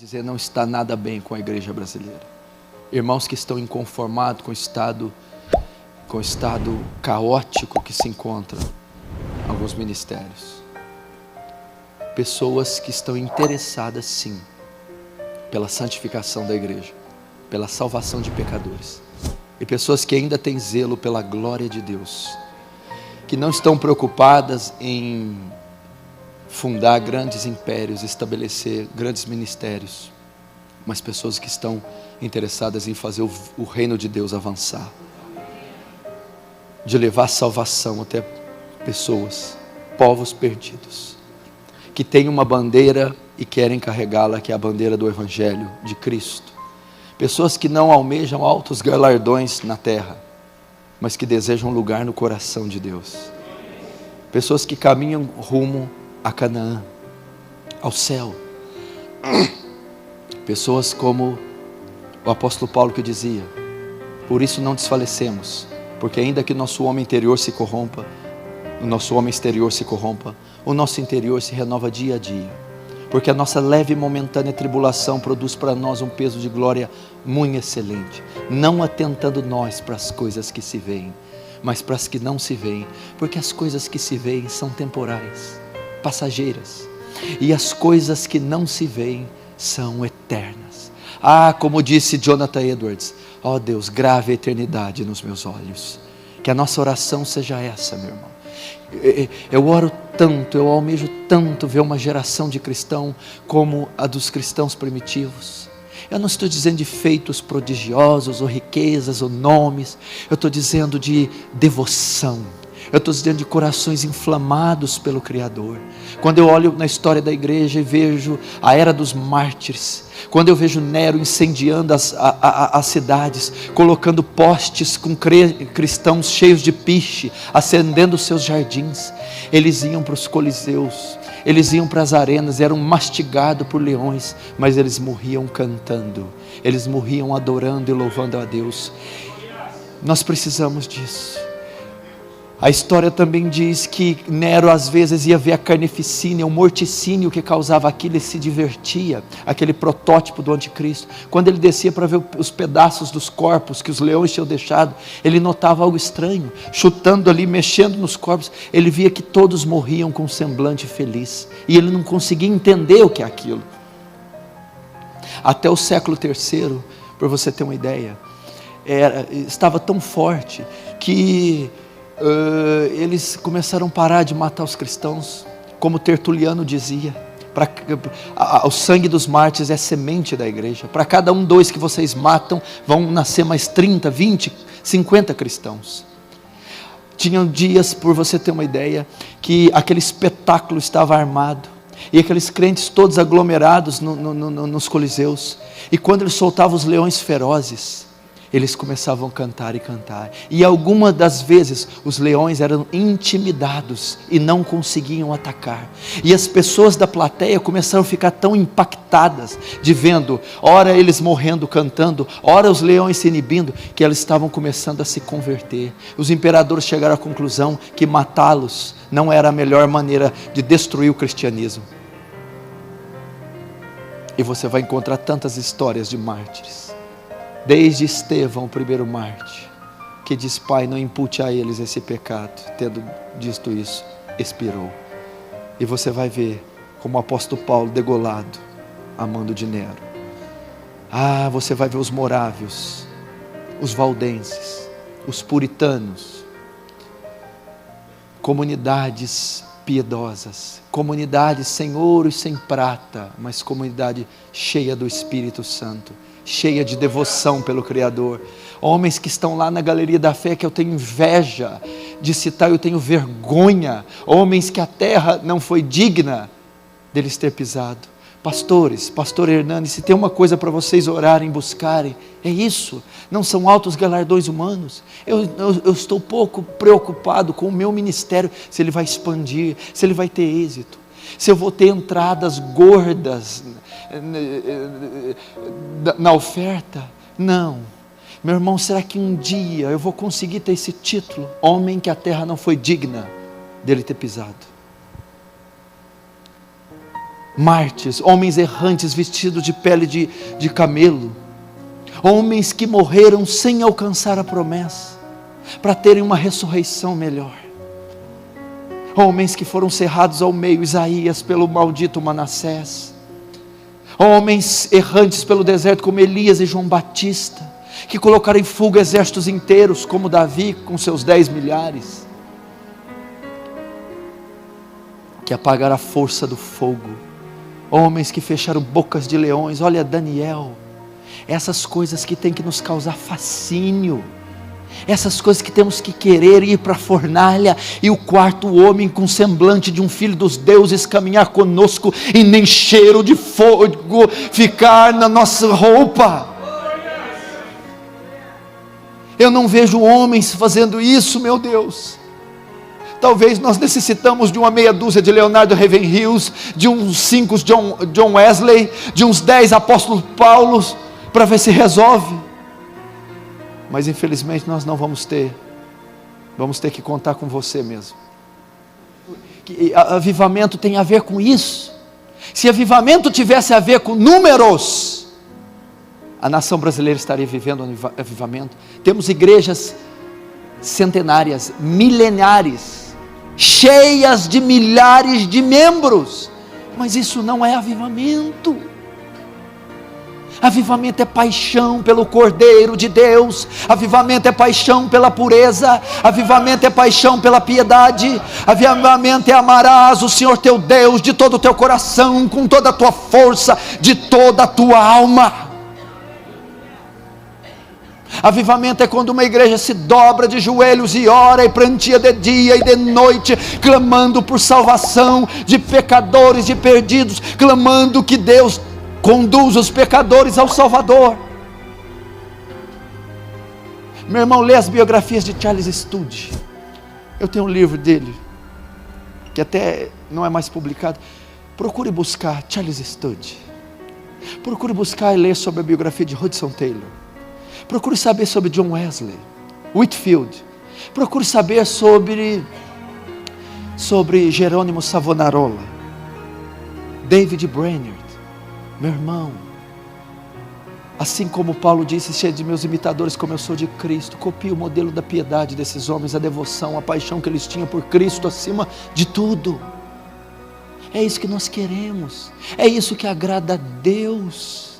dizer, não está nada bem com a igreja brasileira. Irmãos que estão inconformados com o estado caótico que se encontra alguns ministérios. Pessoas que estão interessadas sim pela santificação da igreja, pela salvação de pecadores. E pessoas que ainda têm zelo pela glória de Deus, que não estão preocupadas em fundar grandes impérios, estabelecer grandes ministérios, mas pessoas que estão interessadas em fazer o reino de Deus avançar, de levar salvação até pessoas, povos perdidos, que têm uma bandeira e querem carregá-la, que é a bandeira do Evangelho de Cristo. Pessoas que não almejam altos galardões na terra, mas que desejam um lugar no coração de Deus. Pessoas que caminham rumo a Canaã, ao céu. Pessoas como o apóstolo Paulo que dizia: por isso não desfalecemos, porque ainda que nosso homem interior se corrompa, o nosso homem exterior se corrompa, o nosso interior se renova dia a dia, porque a nossa leve e momentânea tribulação produz para nós um peso de glória muito excelente, não atentando nós para as coisas que se veem, mas para as que não se veem, porque as coisas que se veem são temporais, passageiras, e as coisas que não se veem são eternas. Como disse Jonathan Edwards: ó Deus, grave a eternidade nos meus olhos. Que a nossa oração seja essa, meu irmão. Eu oro tanto, eu almejo tanto ver uma geração de cristão como a dos cristãos primitivos. Eu não estou dizendo de feitos prodigiosos, ou riquezas, ou nomes. Eu estou dizendo de devoção. Eu estou dizendo de corações inflamados pelo Criador. Quando eu olho na história da igreja e vejo a era dos mártires, quando eu vejo Nero incendiando as cidades, colocando postes com cristãos cheios de piche, acendendo seus jardins, eles iam para os coliseus, eles iam para as arenas, eram mastigados por leões, mas eles morriam cantando, eles morriam adorando e louvando a Deus. Nós precisamos disso. A história também diz que Nero às vezes ia ver a carnificina, o morticínio que causava aquilo, e se divertia, aquele protótipo do anticristo. Quando ele descia para ver os pedaços dos corpos que os leões tinham deixado, ele notava algo estranho, chutando ali, mexendo nos corpos, ele via que todos morriam com um semblante feliz, e ele não conseguia entender o que é aquilo. Até o século III, para você ter uma ideia, estava tão forte que eles começaram a parar de matar os cristãos, como Tertuliano dizia: o sangue dos mártires é semente da igreja. Para cada 2 que vocês matam, vão nascer mais 30, 20, 50 cristãos. Tinham dias, por você ter uma ideia, que aquele espetáculo estava armado, e aqueles crentes todos aglomerados nos coliseus, e quando eles soltavam os leões ferozes, eles começavam a cantar e cantar, e algumas das vezes os leões eram intimidados e não conseguiam atacar, e as pessoas da plateia começaram a ficar tão impactadas de vendo, ora eles morrendo cantando, ora os leões se inibindo, que elas estavam começando a se converter. Os imperadores chegaram à conclusão que matá-los não era a melhor maneira de destruir o cristianismo. E você vai encontrar tantas histórias de mártires, desde Estevão, o primeiro mártir, que diz: Pai, não impute a eles esse pecado. Tendo dito isso, expirou. E você vai ver como o apóstolo Paulo degolado a mando de Nero. Você vai ver os morávios, os valdenses, os puritanos, comunidades piedosas, comunidades sem ouro e sem prata, mas comunidade cheia do Espírito Santo, cheia de devoção pelo Criador. Homens que estão lá na galeria da fé, que eu tenho inveja de citar, eu tenho vergonha. Homens que a terra não foi digna deles ter pisado. Pastores, pastor Hernani, se tem uma coisa para vocês orarem, buscarem, é isso. Não são altos galardões humanos. Eu estou pouco preocupado com o meu ministério, se ele vai expandir, se ele vai ter êxito, se eu vou ter entradas gordas na oferta. Não, meu irmão, será que um dia eu vou conseguir ter esse título? Homem que a terra não foi digna dele ter pisado. mártires, homens errantes vestidos de pele de camelo, homens que morreram sem alcançar a promessa, para terem uma ressurreição melhor, homens que foram cerrados ao meio, Isaías, pelo maldito Manassés, homens errantes pelo deserto como Elias e João Batista, que colocaram em fuga exércitos inteiros, como Davi com seus 10 milhares, que apagaram a força do fogo, homens que fecharam bocas de leões. Olha Daniel, essas coisas que tem que nos causar fascínio, essas coisas que temos que querer ir para a fornalha, e o quarto homem com semblante de um filho dos deuses caminhar conosco, e nem cheiro de fogo ficar na nossa roupa. Eu não vejo homens fazendo isso, meu Deus. Talvez nós necessitamos de uma meia dúzia de Leonardo Ravenhills, de uns 5 John Wesley, de uns 10 apóstolos Paulo, para ver se resolve. Mas infelizmente nós não vamos ter que contar com você mesmo. Avivamento tem a ver com isso. Se avivamento tivesse a ver com números, a nação brasileira estaria vivendo um avivamento. Temos igrejas centenárias, milenares, cheias de milhares de membros, mas isso não é avivamento. Avivamento é paixão pelo Cordeiro de Deus, avivamento é paixão pela pureza, avivamento é paixão pela piedade, avivamento é amarás o Senhor teu Deus de todo o teu coração, com toda a tua força, de toda a tua alma. Avivamento é quando uma igreja se dobra de joelhos e ora e prantea de dia e de noite, clamando por salvação de pecadores, de perdidos, clamando que Deus conduz os pecadores ao Salvador. Meu irmão, lê as biografias de Charles Studi. Eu tenho um livro dele, que até não é mais publicado. Procure buscar Charles Studi. Procure buscar e ler sobre a biografia de Hudson Taylor. Procure saber sobre John Wesley, Whitefield. Procure saber sobre Jerônimo Savonarola, David Brainerd. Meu irmão, assim como Paulo disse, cheio de meus imitadores como eu sou de Cristo, copie o modelo da piedade desses homens, a devoção, a paixão que eles tinham por Cristo acima de tudo. É isso que nós queremos, é isso que agrada a Deus.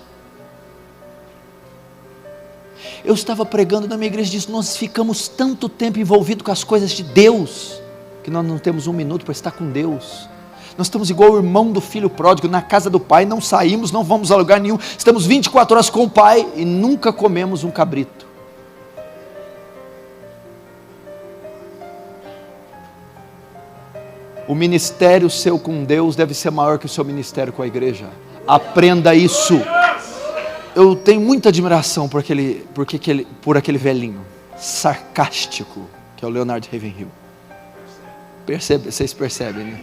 Eu estava pregando na minha igreja e disse: nós ficamos tanto tempo envolvidos com as coisas de Deus, que nós não temos um minuto para estar com Deus. Nós estamos igual o irmão do filho pródigo, na casa do pai, não saímos, não vamos a lugar nenhum, estamos 24 horas com o pai e nunca comemos um cabrito. O ministério seu com Deus deve ser maior que o seu ministério com a igreja. Aprenda isso. Eu tenho muita admiração por aquele velhinho sarcástico que é o Leonardo Ravenhill. Vocês percebem, né?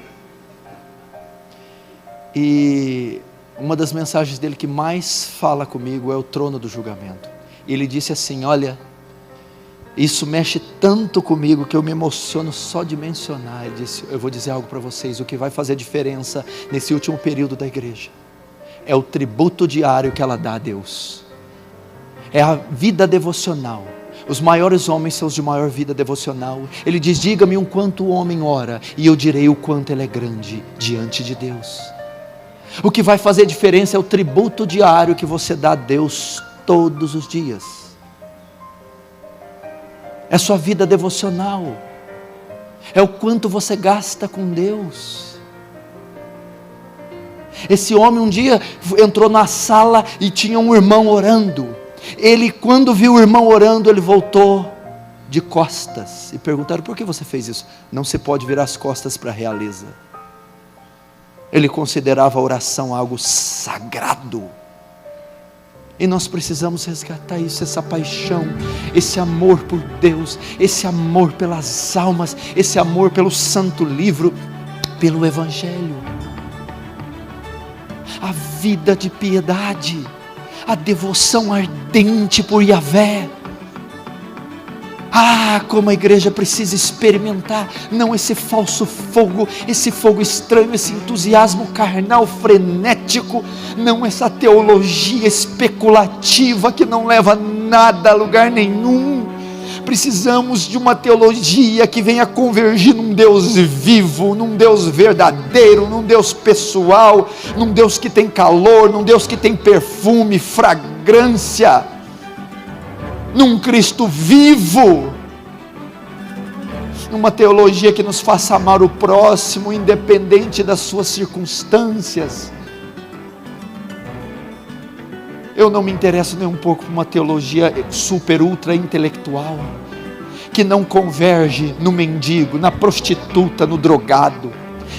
E uma das mensagens dele que mais fala comigo é o trono do julgamento. Ele disse assim: olha, isso mexe tanto comigo que eu me emociono só de mencionar. Ele disse: eu vou dizer algo para vocês, o que vai fazer diferença nesse último período da igreja é o tributo diário que ela dá a Deus, é a vida devocional. Os maiores homens são os de maior vida devocional. Ele diz: diga-me o quanto o homem ora, e eu direi o quanto ele é grande diante de Deus. O que vai fazer diferença é o tributo diário que você dá a Deus todos os dias. É sua vida devocional, é o quanto você gasta com Deus. Esse homem um dia entrou na sala e tinha um irmão orando. Ele, quando viu o irmão orando, ele voltou de costas, e perguntaram: por que você fez isso? Não se pode virar as costas para a realeza. Ele considerava a oração algo sagrado. E nós precisamos resgatar isso, essa paixão, esse amor por Deus, esse amor pelas almas, esse amor pelo santo livro, pelo Evangelho. A vida de piedade, a devoção ardente por Yahvé, Ah, como a igreja precisa experimentar, não esse falso fogo, esse fogo estranho, esse entusiasmo carnal, frenético, não essa teologia especulativa que não leva nada a lugar nenhum. Precisamos de uma teologia que venha convergir num Deus vivo, num Deus verdadeiro, num Deus pessoal, num Deus que tem calor, num Deus que tem perfume, fragrância, num Cristo vivo, numa teologia que nos faça amar o próximo, independente das suas circunstâncias. Eu não me interesso nem um pouco por uma teologia super, ultra intelectual, que não converge no mendigo, na prostituta, no drogado,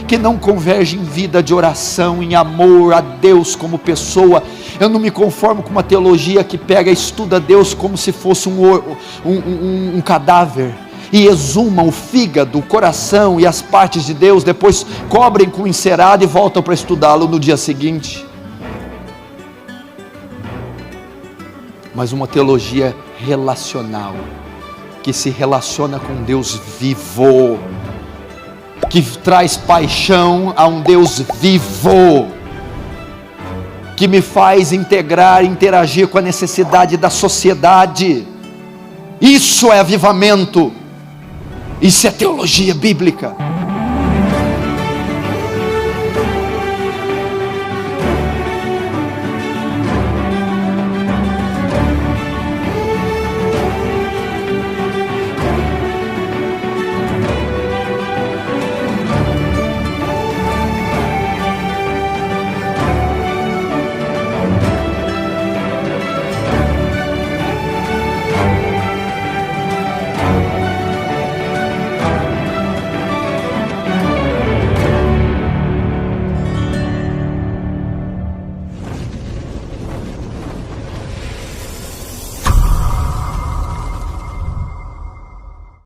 que não converge em vida de oração, em amor a Deus como pessoa. Eu não me conformo com uma teologia que pega e estuda Deus como se fosse um cadáver, e exuma o fígado, o coração e as partes de Deus, depois cobrem com encerado e voltam para estudá-lo no dia seguinte. Mas uma teologia relacional, que se relaciona com Deus vivo, que traz paixão a um Deus vivo, que me faz interagir com a necessidade da sociedade. Isso é avivamento, isso é teologia bíblica.